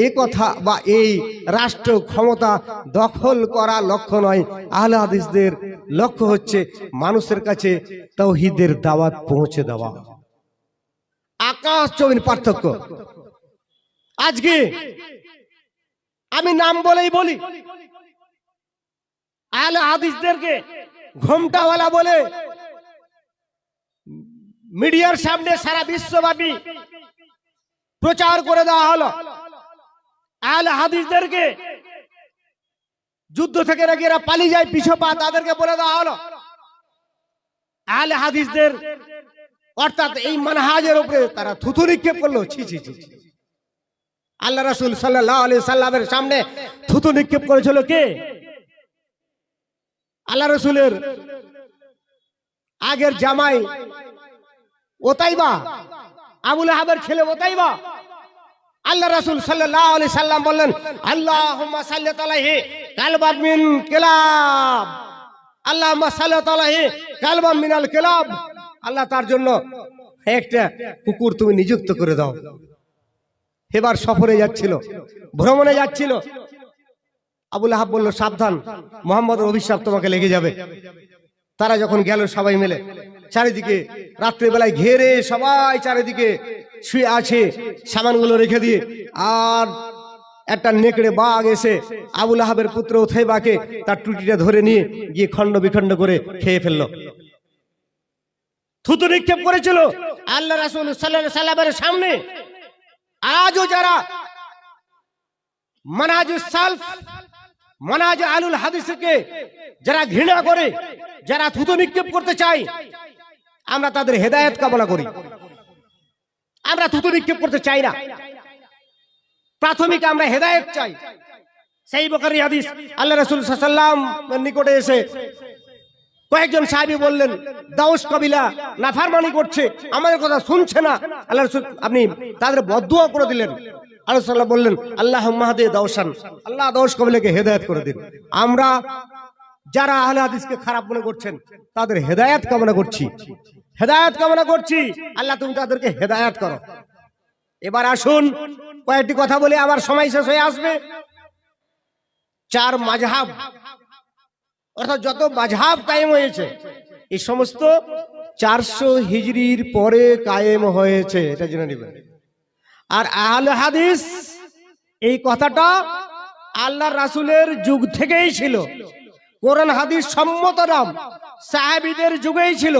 এই কথা বা এই রাষ্ট্র ক্ষমতা দখল করা লক্ষ্য নয়। আহলে হাদিসদের লক্ষ্য হচ্ছে মানুষের কাছে তাওহীদের দাওয়াত পৌঁছে দেওয়া। আকাশ জমিন পার্থক্য। আজকে আমি নাম বলেই বলি, আহলে হাদিসদেরকে ঘোমটাওয়ালা বলে মিডিয়ার সামনে সারা বিশ্বব্যাপী প্রচার করে দেওয়া হলো। আহলে হাদিসদেরকে যুদ্ধ থেকে নাকি এরা পালিয়ে যায়, পিছপা, তাদেরকে বলে দেওয়া হলো। আহলে হাদিসদের অর্থাৎ এই মানহাজের উপরে তারা থুতু নিক্ষেপ করলো। ছি ছি ছি। আল্লাহ রাসূল সাল্লাল্লাহু আলাইহি সাল্লামের সামনে থুতু নিক্ষেপ করেছিল কে? আল্লাহ রাসূলের আগের জামাই ওতাইবা, আবু লাহাবের ছেলে ওতাইবা। আল্লাহ রাসূল সাল্লাল্লাহু আলাইহি সাল্লাম বললেন, আল্লাহুম্মা সাল্লি আলাইহি কালবাম মিন কিলাব, আল্লাহুম্মা সাল্লি আলাইহি কালবাম মিনাল কিলাব। আল্লাহ তার জন্য একটা কুকুর তুমি নিযুক্ত করে দাও। এবার সফরে যাচ্ছিল, ভ্রমণে যাচ্ছিল। আবু লাহাব বলল, সাবধান, মুহাম্মদের অভিশাপ তোমাকে লেগে যাবে। তারা যখন গেল সবাই মিলে, চারিদিকে রাত্রিবেলায় ঘেরে সবাই চারিদিকে শুয়ে আছে সামানগুলো রেখে দিয়ে, আর একটা নেকড়ে বাঘ এসে আবু লাহাবের পুত্র উতাইবাকে তার টুটিটা ধরে নিয়ে গিয়ে খণ্ড বিখণ্ড করে খেয়ে ফেললো। থুতু নিক্ষেপ করেছিল আল্লাহ রাসূল সাল্লাল্লাহু আলাইহি সাল্লামের সামনে। আজও যারা মানহাজুস সালফ, মানহাজ আহলুল হাদিসকে যারা ঘৃণা করে, যারা থুতু নিক্ষেপ করতে চায়, আমরা তাদের হেদায়েত কামনা করি। আমরা থুতু নিক্ষেপ করতে চাই না, প্রাথমিক আমরা হেদায়েত চাই। সেই বুখারী হাদিস, আল্লাহ রাসূল সাল্লাল্লাহু আলাইহি সাল্লাম নিকটে এসে কয়েকজন সাহাবী বললেন, দাউস কবিলা নাফরমানি করছে, আমাদের কথা শুনছে না। আল্লাহ রাসূল আপনি তাদের বদদুয়া করে দিলেন। আল্লাহ সাল্লাল্লাহু বললেন, আল্লাহুম্মা হাদি দাউসান, আল্লাহ দাউস কবিলাকে হেদায়েত করে দিন। আমরা যারা আহলে হাদিসকে খারাপ মনে করছেন তাদের হেদায়েত কামনা করছি, হেদায়েত কামনা করছি। আল্লাহ তুমি তাদেরকে হেদায়েত করো। এবার আসুন কয়েকটি কথা বলে আবার সময় শেষ হয়ে আসবে। চার মাযহাব, অর্থাৎ যত মাযহাব কায়েম হয়েছে এই সমস্ত 400 হিজরির পরে কায়েম হয়েছে, এটা জেনে নেবেন। আর আহলে হাদিস এই কথাটা আল্লাহ রাসূলের যুগ থেকেই ছিল, কোরআন হাদিস সম্মত নাম সাহাবীদের যুগেই ছিল,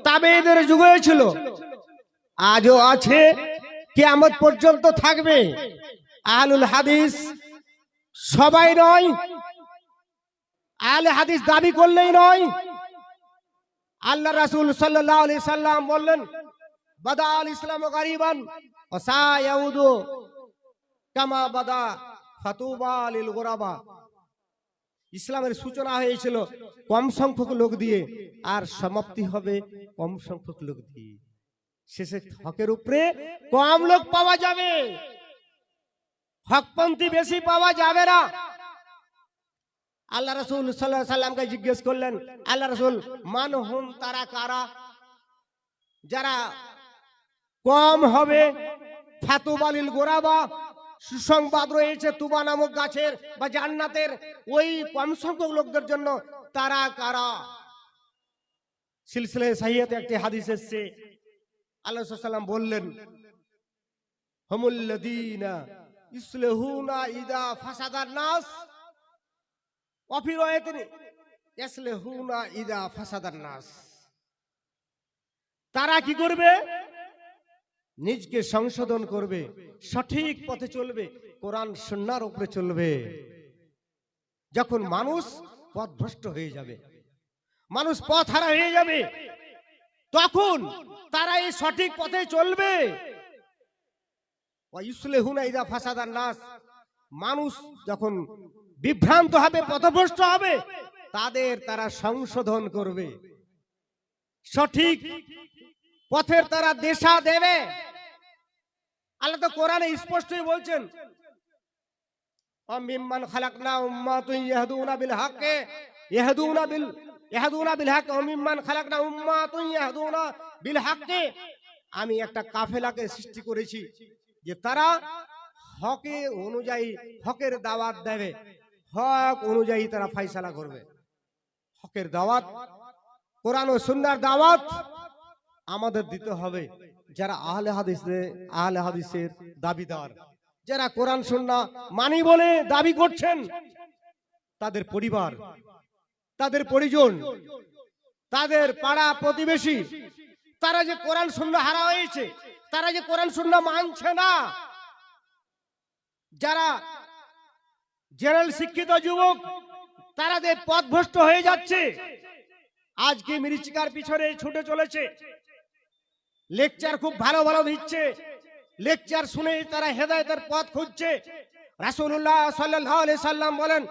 তাবেঈদের যুগেও ছিল, আজও আছে, কিয়ামত পর্যন্ত থাকবে। আহলুল হাদিস সবাই নয়, আহলে হাদিস দাবি করলেই নয়। আল্লাহ রাসূল সাল্লাল্লাহু আলাইহি সাল্লাম বললেন, বাদাল ইসলামু গারিবান ওয়া সায়াউদু কামা বাদা ফাতুবা লিল গুরাবা। ইসলামের সূচনা হয়েছিল কম সংখ্যক লোক দিয়ে, আর সমাপ্তি হবে কম সংখ্যক লোক দিয়ে। শেষে হকের উপরে কম লোক পাওয়া যাবে, হকপন্থী বেশি পাওয়া যাবে না। আল্লাহ রাসূল সাল্লাল্লাহু আলাইহি সাল্লামকে জিজ্ঞেস করলেন, আল্লাহ রাসূল মান হুম, তারা কারা? যারা কম হবে, ফাতুবালিল গোরাবা, সুসংবাদ রয়েছে তুবা নামক গাছের বা জান্নাতের, ওই কম সংখ্যক লোকদের জন্য। তারা কারা? সিলসিলায়ে সাহিহাতে একটি হাদিস এসেছে, আল্লাহ রাসূল সাল্লাল্লাহু আলাইহি সাল্লাম বললেন, হুমুল্লাযীনা ইসলাহুনা ইযা ফাসাদান নাস ওয়া ফি রাওয়ায়াতিন ইসলাহুনা ইযা ফাসাদান নাস। তারা কি করবে? নিজকে সংশোধন করবে, সঠিক পথে চলবে, কোরআন সুন্নাহর উপরে চলবে। যখন মানুষ পথভ্রষ্ট হয়ে যাবে, মানুষ পথ হারা হয়ে যাবে, তখন তারা এই সঠিক পথে চলবে। ওয়া ইসলাহুনা ইযা ফাসাদান নাস, মানুষ যখন বিভ্রান্ত হবে, পথভ্রষ্ট হবে, তারা সংশোধন করবে, সঠিক পথের তারা দিশা দেবে। আল্লাহ তো কোরআনে স্পষ্টই বলছেন, মিম্মান খালাকনা উম্মাতুন ইয়াহদুনা বিল হাক্কি ইয়াহদুনা বিল হাক্কি ওয়া মিম্মান খালাকনা উম্মাতুন ইয়াহদুনা বিল হাক্কি। আমি একটা কাফেলাকে সৃষ্টি করেছি যে তারা হকে অনুযায়ী হকের দাওয়াত দেবে, হক অনুযায়ী তারা ফয়সালা করবে। হকের দাওয়াত, কোরআন ও সুন্নাহর দাওয়াত আমাদের দিতে হবে। যারা আহলে হাদিসের দাবিদার, যারা কোরআন সুন্নাহ মানি বলে দাবি করছেন, তাদের পরিবার, তাদের পরিজন, তাদের পাড়া প্রতিবেশী, তারা যে কোরআন সুন্নাহ হারা হয়েছে, তারা যে কোরআন সুন্নাহ মানছে না, যারা জেনারেল শিক্ষিত যুবক, তারা যে পথভ্রষ্ট হয়ে যাচ্ছে, আজকে মৃত্তিকার পিছনে ছুটে চলেছে, লেকচার খুব ভালো ভালো দিচ্ছে, লেকচার শুনে তারা হেদায়েতের পথ খুঁজছে। রাসূলুল্লাহ সাল্লাল্লাহু আলাইহি সাল্লাম বলেন,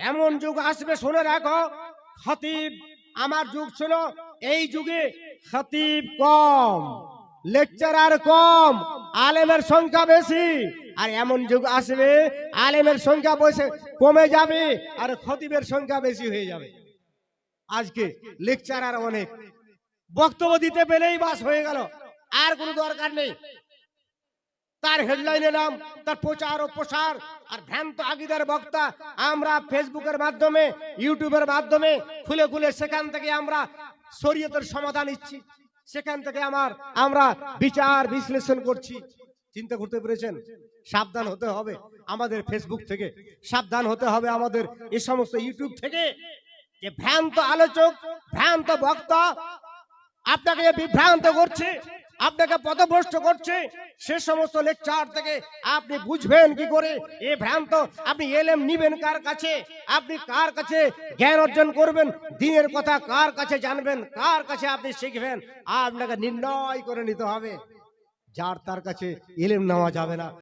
এমন যুগ আসবে, শুনে রাখো, খতিব, আমার যুগ ছিল, এই যুগে খতিব কম, লেকচারার কম, আলেমের সংখ্যা বেশি। আর এমন যুগ আসবে, আলেমের সংখ্যা কমে যাবে আর খতিবের সংখ্যা বেশি হয়ে যাবে। আজকে লেকচারার অনেক, বক্তব্য দিতে পেলেই বাস হয়ে গেল, আর কোনো দরকার নেই। তার হেডলাইনে নাম, তার প্রচার ও প্রসার, আর ভ্রান্ত আগীদার বক্তা। আমরা ফেসবুকের মাধ্যমে, ইউটিউবের মাধ্যমে খুলে খুলে সেখান থেকে আমরা শরীয়তের সমাধান নিচ্ছি, সেখান থেকে আমরা বিচার বিশ্লেষণ করছি। চিন্তা করতে পেরেছেন? সাবধান হতে হবে আমাদের ফেসবুক থেকে, সাবধান হতে হবে আমাদের এই সমস্ত ইউটিউব থেকে, যে ভ্রান্ত আলোচক, ভ্রান্ত বক্তা আপনাকে বিভ্রান্ত করছে, আপনাকে পথভ্রষ্ট করছে। সে সমস্ত লেকচার থেকে আপনি বুঝবেন কি করে এ ভ্রান্ত? আপনি এলেম নিবেন কার কাছে? আপনি কার কাছে জ্ঞান অর্জন করবেন? দ্বীনের কথা কার কাছে জানবেন? কার কাছে আপনি শিখবেন? আপনাকে নির্ণয় করে নিতে হবে। যার তার কাছে এলেম নেওয়া যাবে না।